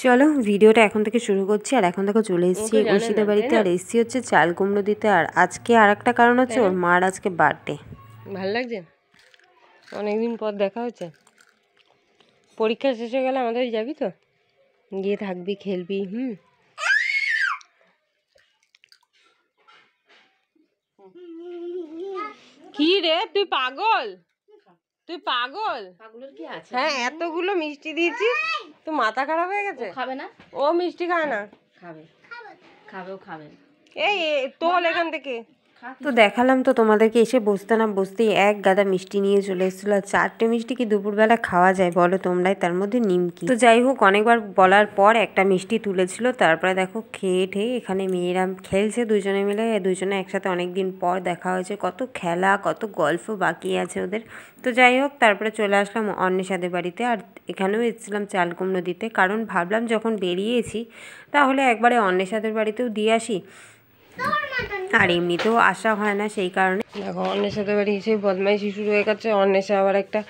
চলো ভিডিওটা এখন থেকে শুরু করছি। আর এখন থেকে চলে এসেছি ঐশীদের বাড়িতে, আর এসেছি হচ্ছে চাল কুমড়ো দিতে। আর আজকে আর একটা কারণ হচ্ছে ওর মার আজকে বার্থডে। ভালো লাগছে, অনেকদিন পর দেখা হচ্ছে। পরীক্ষা শেষ হয়ে গেলে আমাদের যাবি তো, গিয়ে থাকবি, খেলবি। কি রে তুই পাগল, তুই পাগল? হ্যাঁ, এতগুলো মিষ্টি দিয়েছিস, তো মাথা খারাপ হয়ে গেছে। খাবে না, ও মিষ্টি খায় না। খাবে, খাবেও খাবে। এই তোল এখান থেকে। তো দেখালাম তো তোমাদেরকে, এসে বসতে না বসতেই এক গাদা মিষ্টি নিয়ে চলে এসেছিল। আর 4টে মিষ্টি কি দুপুরবেলা খাওয়া যায় বলো তোমরাই, তার মধ্যে নিমকি। তো যাই হোক, অনেকবার বলার পর একটা মিষ্টি তুলেছিল। তারপরে দেখো খেয়ে ঠেয়ে এখানে মেয়েরা খেলছে দুজনে মিলে, দুজনে একসাথে অনেকদিন পর দেখা হয়েছে। কত খেলা, কত গল্প বাকি আছে ওদের। তো যাই হোক, তারপরে চলে আসলাম অন্বেষাদের বাড়িতে। আর এখানেও এসেছিলাম চাল কুমড়ো দিতে, কারণ ভাবলাম যখন বেরিয়েছি তাহলে একবারে অন্বেষাদের বাড়িতেও দিয়ে আসি, আর এমনিতেও আসা হয় না, সেই কারণে। দেখো অন্বেষাদের বাড়ি এসে বদমাইশি শুরু হয়ে গেছে। অন্বেষা আবার একটা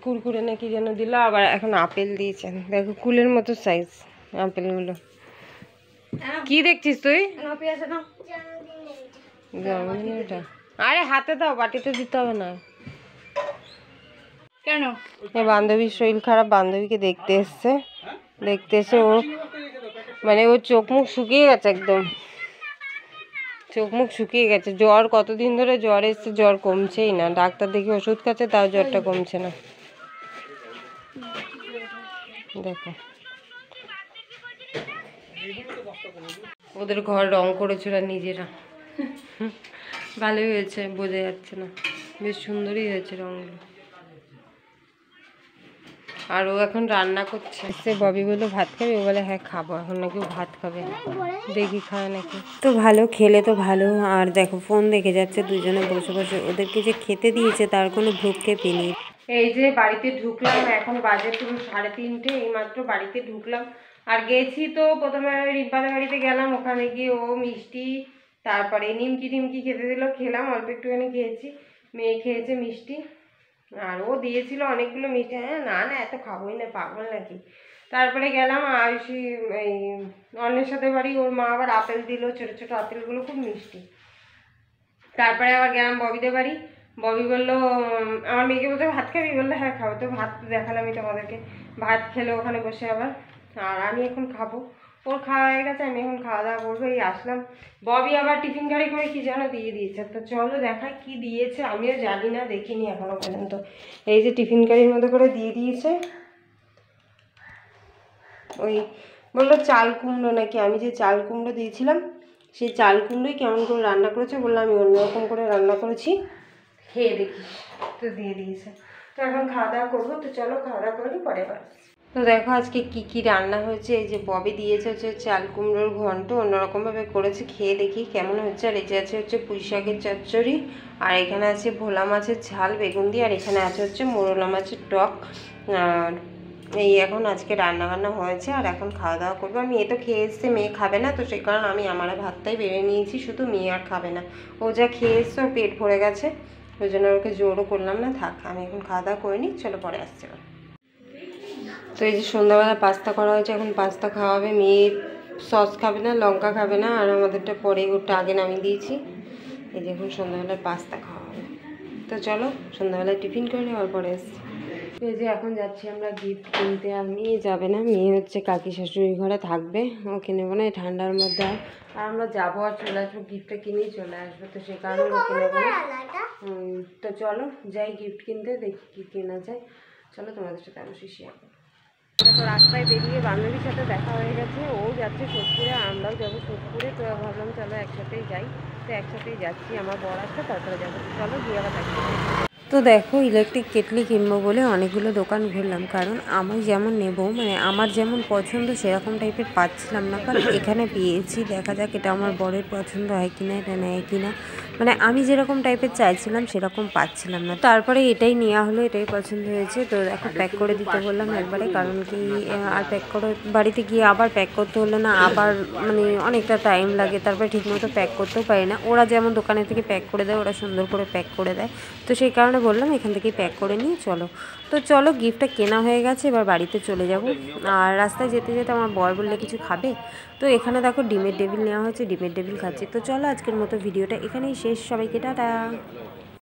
কুরকুরে নাকি যেন দিল, আবার এখন আপেল দিয়েছেন। দেখো কুলের মতো সাইজ আপেলগুলো। কি দেখছিস তুই? জন্মদিনটা আরে হাতে দাও, বাটিতে দিতে হবে না। কেন? বান্ধবীর শরীর খারাপ, বান্ধবীকে দেখতে এসছে। ও মানে ওর চোখ মুখ শুকিয়ে গেছে, একদম চোখ মুখ শুকিয়ে গেছে। জ্বর কতদিন ধরে জ্বর এসছে, জ্বর কমছেই না। ডাক্তার দেখে ওষুধ খাচ্ছে, তাও জ্বরটা কমছে না। দেখো ওদের ঘর রং করেছিল নিজেরা, ভালোই হয়েছে, বোঝা যাচ্ছে না, বেশ সুন্দরই হয়েছে রঙগুলো। আর ও এখন রান্না করছে। সে ববি বললো ভাত খাবি, ও বলে হ্যাঁ খাবো। এখন নাকি ও ভাত খাবে, দেখি খায় নাকি। তো ভালো, খেলে তো ভালো। আর দেখো ফোন দেখে যাচ্ছে দুজনে বসে বসে। ওদেরকে যে খেতে দিয়েছে তার কোনো ভ্রুক্ষেপই নেই। এই যে বাড়িতে ঢুকলাম, এখন বাজে পুরো 3:30। এইমাত্র বাড়িতে ঢুকলাম। আর গেছি তো প্রথমে রিম্পাদের বাড়িতে গেলাম, ওখানে গিয়ে ও মিষ্টি তারপরে নিমকি টিমকি খেতে দিল, খেলাম, অল্প একটুখানি খেয়েছি। মেয়ে খেয়েছে মিষ্টি, আর ও দিয়েছিল অনেকগুলো মিষ্টি। হ্যাঁ না না, এত খাবোই না, পাগল নাকি। তারপরে গেলাম আয়ুষী এই অন্বেষাদের বাড়ি, ওর মা আবার আপেল দিল, ছোটো ছোটো আপেলগুলো খুব মিষ্টি। তারপরে আবার গেলাম ববিদের বাড়ি। ববি বললো আমার মেয়েকে বলতে ভাত খাবি, বললো হ্যাঁ খাবো। তো ভাত দেখালামই তোমাদেরকে, ভাত খেলো ওখানে বসে আবার। আর আমি এখন খাবো, ওর খাওয়া হয়ে গেছে, আমি এখন খাওয়া দাওয়া করবো। এই আসলাম, ববি আবার টিফিন গাড়ি করে কি যেন দিয়ে দিয়েছে। তো চলো দেখাই কি দিয়েছে, আমিও জানি না, দেখিনি এখনো পর্যন্ত। এই যে টিফিন গাড়ির মধ্যে করে দিয়ে দিয়েছে, ওই বললো চাল কুমড়ো নাকি। আমি যে চাল কুমড়ো দিয়েছিলাম সেই চাল কুমড়োই কেমন করে রান্না করেছে, বললাম আমি অন্যরকম করে রান্না করেছি, খেয়ে দেখি। তো দিয়ে দিয়েছে। তো এখন খাওয়া দাওয়া করবো। তো চলো খাওয়া দাওয়া করি, পরে আবার। তো দেখো আজকে কি কি রান্না হয়েছে। এই যে ববি দিয়েছে হচ্ছে চাল কুমড়োর ঘন্ট, অন্যরকমভাবে করেছে, খেয়ে দেখি কেমন হচ্ছে। আর এই যে আছে হচ্ছে পুঁই শাকের চচ্চড়ি, আর এখানে আছে ভোলা মাছের ঝাল বেগুন দিয়ে, আর এখানে আছে হচ্ছে মোরলা মাছের টক। আর এই এখন আজকে রান্নাবান্না হয়েছে, আর এখন খাওয়া দাওয়া করবো। আর মেয়ে তো খেয়ে এসছে, মেয়ে খাবে না, তো সেই কারণে আমি আমার ভাতটাই বেড়ে নিয়েছি, শুধু মেয়ে আর খাবে না। ও যা খেয়ে এসছে, ওর পেট ভরে গেছে, ওই জন্য ওকে জোরও করলাম না, থাক আমি এখন খাওয়া দাওয়া করে নিই। চলো পরে আসছে। তো এই যে সন্ধ্যাবেলা পাস্তা করা হয়েছে, এখন পাস্তা খাওয়াবে। মেয়ে সস খাবে না, লঙ্কা খাবে না, আর আমাদেরটা পরে, ওটা আগে নামিয়ে দিয়েছি। এই যে এখন সন্ধ্যাবেলায় পাস্তা খাওয়া হবে। তো চলো সন্ধ্যাবেলায় টিফিন করে নিই, আর পরে এসছি। এই যে এখন যাচ্ছি আমরা গিফট কিনতে। আর মেয়ে যাবে না, মেয়ে হচ্ছে কাকি শাশুড়ির ঘরে থাকবে, ওকে নেবো না এই ঠান্ডার মধ্যে। আর আমরা যাবো আর চলে আসবো, গিফটটা কিনেই চলে আসবো, তো সেই কারণে ওকে নেবো না। তো চলো যাই গিফট কিনতে, দেখি কী কেনা যায়। চলো তোমাদের সাথে অবশ্যই শেয়ার করবো। দেখো রাস্তায় বেরিয়ে বান্ধবীর সাথে দেখা হয়ে গেছে, ও যাচ্ছে সোদপুরে, আমরাও যাবো সোদপুরে। তো ভাবলাম চলো একসাথেই যাই, তো একসাথেই যাচ্ছি। আমার বর আসছে, তারপরে যাবো। চলো গিয়ে আবার দেখা। তো দেখো ইলেকট্রিক কেটলি কিনবো বলে অনেকগুলো দোকান ঘুরলাম, কারণ আমি যেমন নেব, মানে আমার যেমন পছন্দ সেরকম টাইপের পাচ্ছিলাম না। কারণ এখানে পেয়েছি, দেখা যাক এটা আমার বরের পছন্দ হয় কিনা, এটা নেয় কিনা। মানে আমি যেরকম টাইপের চাইছিলাম সেরকম পাচ্ছিলাম না। তারপরে এটাই নেওয়া হলো, এটাই পছন্দ হয়েছে। তো দেখো প্যাক করে দিতে বললাম একবারে, কারণ কি আর প্যাক করে বাড়িতে গিয়ে আবার প্যাক করতে হলে না, আবার মানে অনেকটা টাইম লাগে, তারপরে ঠিকমতো প্যাক করতেও পারি না। ওরা যেমন দোকানে থেকে প্যাক করে দেয়, ওরা সুন্দর করে প্যাক করে দেয়, তো সেই কারণে বলে বললাম এখান থেকেই প্যাক করে নিয়ে চলো। তো চলো, গিফটটা কেনা হয়ে গেছে, এবার বাড়িতে চলে যাব। আর রাস্তায় যেতে যেতে আমার বর বললে কিছু খাবে, তো এখানে দেখো ডিমের টেবিল নেওয়া হয়েছে, ডিমের টেবিল খাচ্ছি। তো চলো, আজকের মতো ভিডিওটা এখানেই শেষ। সবাইকে টাটা।